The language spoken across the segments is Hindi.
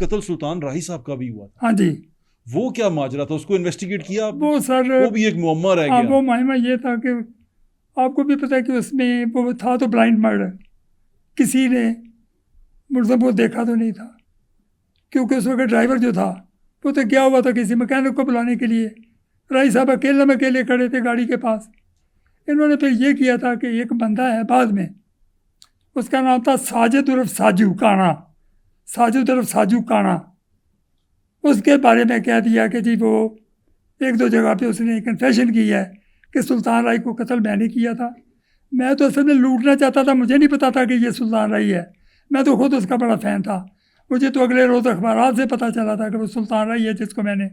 कत्ल सुल्तान राही साहब का भी हुआ था। हाँ जी। वो क्या माजरा था, उसको इन्वेस्टिगेट किया आपने? वो सर वो भी एक मुअम्मा रह गया। वो माहिमा ये था कि आपको भी पता है कि उसमें वो था तो ब्लाइंड मर्डर, किसी ने मुल्ज़म को देखा तो नहीं था, क्योंकि उस वक्त ड्राइवर जो था वो तो गया हुआ था किसी मैकेनिक को बुलाने के लिए। राही साहब अकेले खड़े थे गाड़ी के पास। इन्होंने फिर ये किया था कि एक बंदा है बाद में, उसका नाम था साजिद उर्फ साजू काना, साजिद उर्फ साजू काना। उसके बारे में कह दिया कि जी वो एक दो जगह पे उसने कन्फेशन की है कि सुल्तान राय को कत्ल मैंने किया था। मैं तो असल में लूटना चाहता था, मुझे नहीं पता था कि ये सुल्तान राय है। मैं तो खुद उसका बड़ा फ़ैन था। मुझे तो अगले रोज़ अखबारात से पता चला था कि वो सुल्तान राय है जिसको मैंने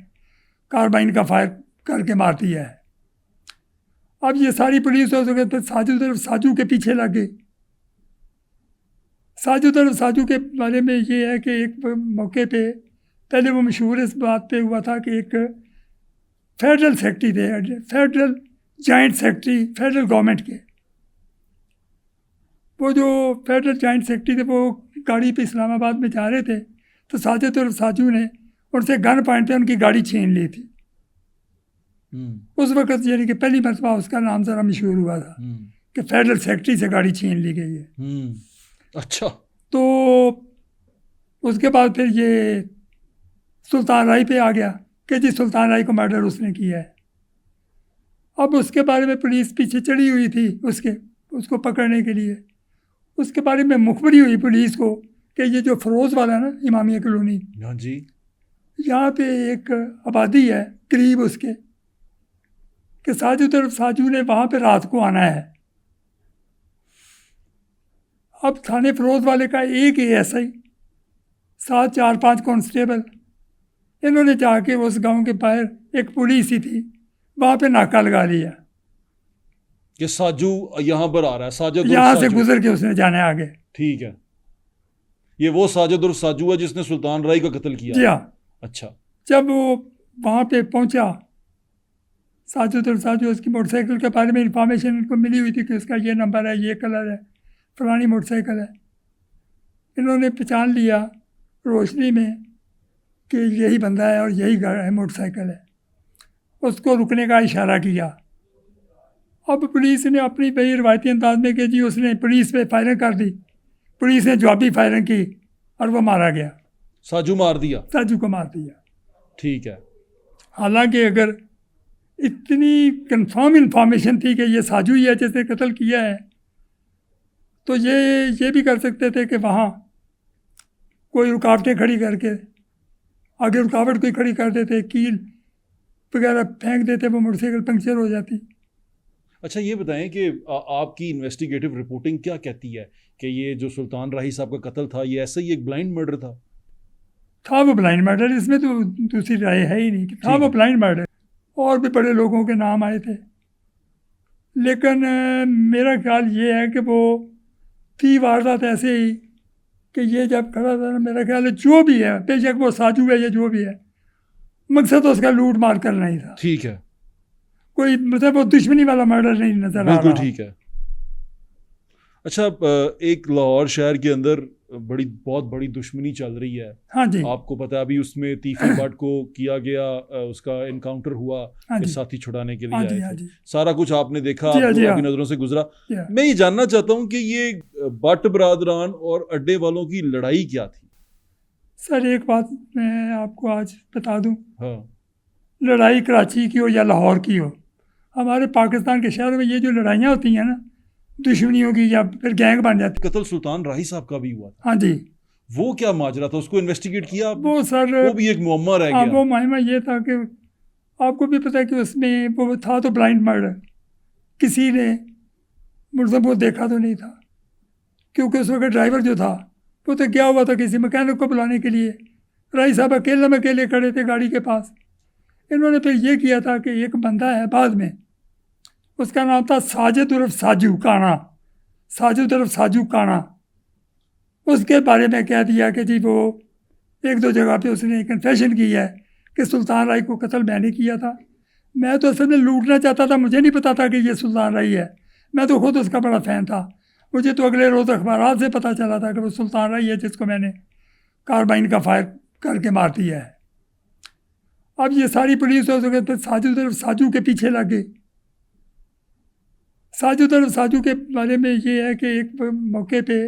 कार्बाइन का फायर करके मार दिया है। अब ये सारी पुलिस हो सके तो साजू के पीछे लग गई। साजू के बारे में ये है कि एक मौके पे पहले वो मशहूर इस बात पे हुआ था कि एक फेडरल सेक्रेटरी थे, federal joint secretary federal government के, वो जो फेडरल जॉइंट सेक्रेटरी थे वो गाड़ी पे इस्लामाबाद में जा रहे थे तो साजिद और साजू ने उनसे गन पॉइंट पे उनकी गाड़ी छीन ली थी। उस वक्त यानी कि पहली मरतबा उसका नाम ज़रा मशहूर हुआ था कि फेडरल सेक्रेटरी से गाड़ी छीन ली गई है। अच्छा। तो उसके बाद फिर ये सुल्तान राय पे आ गया कि जी सुल्तान राय को मर्डर उसने किया है। अब उसके बारे में पुलिस पीछे चढ़ी हुई थी उसको पकड़ने के लिए। उसके बारे में मुखबरी हुई पुलिस को कि ये जो फरोज़ वाला है ना, इमामिया कॉलोनी, हाँ जी, यहाँ पे एक आबादी है करीब उसके, कि साजू ने वहाँ पे रात को आना है। अब थाने फरोज वाले का एक ASI, 7 4 5 कांस्टेबल, इन्होंने जाके उस गांव के बाहर एक पुलिस ही थी वहाँ पे नाका लगा लिया कि साजू यहाँ पर आ रहा है, साजिद यहाँ से गुजर के उसने जाना है आगे। ठीक है, ये वो साजिद और साजू है जिसने सुल्तान राय का कत्ल किया। जी हाँ। अच्छा। जब वो वहाँ पे पहुँचा, साजिद और साजू, उसकी मोटरसाइकिल के बारे में इंफॉर्मेशन इनको मिली हुई थी कि उसका ये नंबर है, ये कलर है, फलानी मोटरसाइकिल है। इन्होंने पहचान लिया रोशनी में कि यही बंदा है और यही है मोटरसाइकिल है। उसको रुकने का इशारा किया। अब पुलिस ने अपनी वही रवायती अंदाज में कि जी उसने पुलिस पे फायरिंग कर दी, पुलिस ने जवाबी फायरिंग की और वो मारा गया। साजू मार दिया, साजू को मार दिया। ठीक है। हालांकि अगर इतनी कंफर्म इंफॉर्मेशन थी कि ये साजू ही है जिसने कत्ल किया है तो ये भी कर सकते थे कि वहाँ कोई रुकावटें खड़ी करके आगे रुकावट कोई खड़ी कर देते, कील वगैरह फेंक देते, वो मोटरसाइकिल पंक्चर हो जाती। अच्छा, ये बताएं कि आपकी इन्वेस्टिगेटिव रिपोर्टिंग क्या कहती है कि ये जो सुल्तान राही साहब का कत्ल था ये ऐसे ही एक ब्लाइंड मर्डर था? वो ब्लाइंड मर्डर, इसमें तो दूसरी राय है ही नहीं कि था वो ब्लाइंड मर्डर। और भी बड़े लोगों के नाम आए थे, लेकिन मेरा ख्याल ये है कि वो थी वारदात ऐसे ही कि ये जब खड़ा था ना, मेरा ख्याल है जो भी है, बेशक वो साजू है या जो भी है, मकसद तो उसका लूट मार करना ही था। ठीक है, कोई मतलब वो दुश्मनी वाला मर्डर नहीं नजर आ रहा। बिल्कुल ठीक है। अच्छा, एक लाहौर शहर के अंदर बहुत बड़ी दुश्मनी चल रही है। हाँ जी। आपको पता है अभी उसमें तीफी भट्ट को किया गया, उसका इनकाउंटर हुआ, हाँ साथी छुड़ाने के लिए हाँ आए हाँ थे। सारा कुछ आपने देखा, आपकी नजरों से गुजरा। मैं ये जानना चाहता हूँ कि ये भट्ट बरादरान और अड्डे वालों की लड़ाई क्या थी? सर एक बात मैं आपको आज बता दूं, हाँ, लड़ाई कराची की हो या लाहौर की हो, हमारे पाकिस्तान के शहरों में ये जो लड़ाइयाँ होती हैं ना दुश्मनियों की, या फिर गैंग बन जाती। कत्ल सुल्तान राही साहब का भी हुआ था। हाँ जी। वो क्या माजरा था, उसको इन्वेस्टिगेट किया आपने? वो सर वो भी एक मुअम्मा रह गया। वो माहिमा ये था कि आपको भी पता है कि उसमें वो था तो ब्लाइंड मर्डर, किसी ने मुल्ज़म को देखा तो नहीं था, क्योंकि उस वक्त ड्राइवर जो था वो तो गया हुआ था किसी मैकेनिक को बुलाने के लिए। राय साहब अकेले खड़े थे गाड़ी के पास। इन्होंने फिर ये किया था कि एक बंदा है बाद में, उसका नाम था साजिद उर्फ साजू काना, साजिद उर्फ साजू काना। उसके बारे में कह दिया कि जी वो एक दो जगह पे उसने कन्फेशन की है कि सुल्तान राय को कत्ल मैंने किया था। मैं तो असल में लूटना चाहता था, मुझे नहीं पता था कि ये सुल्तान राय है। मैं तो खुद उसका बड़ा फ़ैन था। मुझे तो अगले रोज़ अखबारात से पता चला था कि वो सुल्तान राय है जिसको मैंने कार्बाइन का फायर करके मार दिया है। अब ये सारी पुलिस हो सके तो साजू तरफ साजू के पीछे लग गई। साजू के बारे में ये है कि एक मौके पे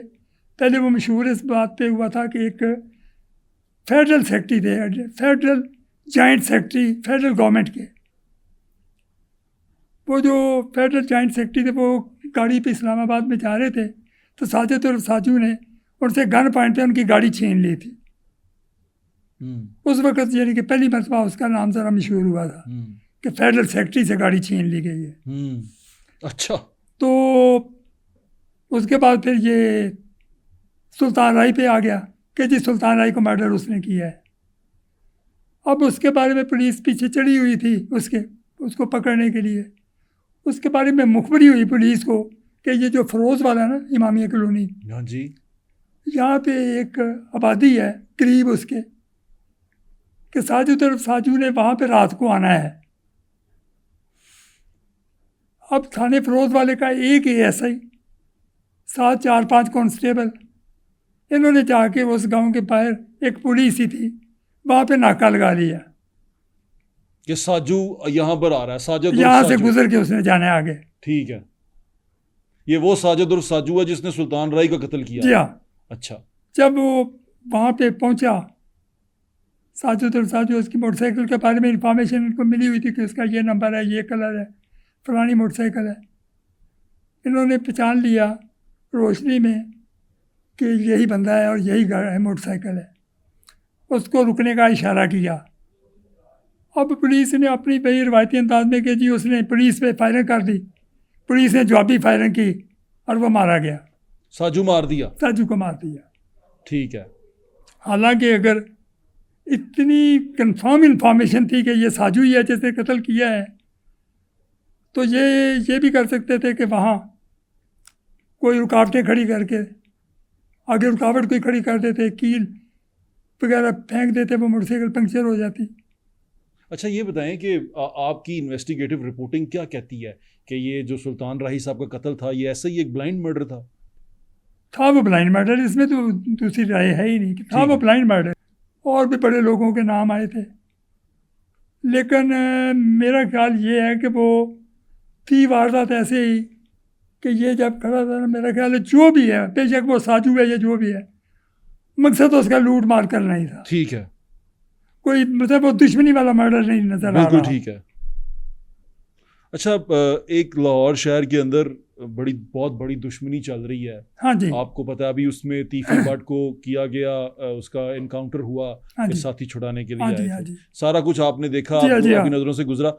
पहले वो मशहूर इस बात पे हुआ था कि एक फेडरल सेक्रेटरी थे, federal joint secretary federal government के, वो जो फेडरल जॉइंट सेक्रेटरी थे वो गाड़ी पे इस्लामाबाद में जा रहे थे तो साजिद और साजू ने उनसे गन पॉइंट पे उनकी गाड़ी छीन ली थी। उस वक्त यानी कि पहली मरतबा उसका नाम ज़रा मशहूर हुआ था कि फेडरल सेक्रेटरी से गाड़ी छीन ली गई है। अच्छा। तो उसके बाद फिर ये सुल्तान राय पे आ गया कि जी सुल्तान राय को मर्डर उसने किया है। अब उसके बारे में पुलिस पीछे चढ़ी हुई थी उसको पकड़ने के लिए। उसके बारे में मुखबरी हुई पुलिस को कि ये जो फरोज़ वाला है ना इमामिया कॉलोनी, हाँ जी, यहाँ पे एक आबादी है करीब उसके कि साजू ने वहाँ पे रात को आना है। अब थाने फरोज़ वाले का एक ASI, 7 4 5 कांस्टेबल, इन्होंने जाके उस गांव के बाहर एक पुलिस ही थी वहाँ पे नाका लगा लिया कि साजू यहाँ पर आ रहा है, साजिद यहाँ से गुजर के उसने जाना है आगे। ठीक है, ये वो साजिद और साजू है जिसने सुल्तान राय का कत्ल किया। जी हाँ। अच्छा। जब वो वहाँ पे पहुँचा साजू उसकी मोटरसाइकिल के बारे में इंफॉर्मेशन उनको मिली हुई थी कि उसका ये नंबर है, ये कलर है, फलानी मोटरसाइकिल है। इन्होंने पहचान लिया रोशनी में कि यही बंदा है और यही मोटरसाइकिल है। उसको रुकने का इशारा किया। अब पुलिस ने अपनी वही रवायती अंदाज में कि जी उसने पुलिस पे फायरिंग कर दी, पुलिस ने जवाबी फायरिंग की और वो मारा गया। साजू मार दिया, साजू को मार दिया। ठीक है। हालांकि अगर इतनी कंफर्म इंफॉर्मेशन थी कि ये साजू ही है जिसने कत्ल किया है तो ये भी कर सकते थे कि वहाँ कोई रुकावटें खड़ी करके आगे रुकावट कोई खड़ी कर देते, कील वगैरह फेंक देते, वो मोटरसाइकिल पंक्चर हो जाती। अच्छा, ये बताएं कि आपकी इन्वेस्टिगेटिव रिपोर्टिंग क्या कहती है कि ये जो सुल्तान राही साहब का कत्ल था ये ऐसे ही एक ब्लाइंड मर्डर था वो ब्लाइंड मर्डर, इसमें तो दूसरी राय है ही नहीं कि था वो ब्लाइंड मर्डर। और भी बड़े लोगों के नाम आए थे, लेकिन मेरा ख्याल ये है कि वो थी वारदात ऐसे ही कि ये जब खड़ा था, मेरा ख्याल है जो भी है, बेशक वो साजू है या जो भी है, मकसद तो उसका लूट मार करना ही था। ठीक है, कोई मतलब वो दुश्मनी वाला मर्डर नहीं नजर आ रहा। बिल्कुल ठीक है। अच्छा, एक लाहौर शहर के अंदर बहुत बड़ी दुश्मनी चल रही है। हाँ जी। आपको पता है अभी उसमें तीफी भट्ट को किया गया, उसका इनकाउंटर हुआ, हाँ कि जी। साथी छुड़ाने के लिए हाँ जी, आए हाँ थे। जी। सारा कुछ आपने देखा, जी हाँ, जी हाँ। आपकी नज़रों से गुजरा।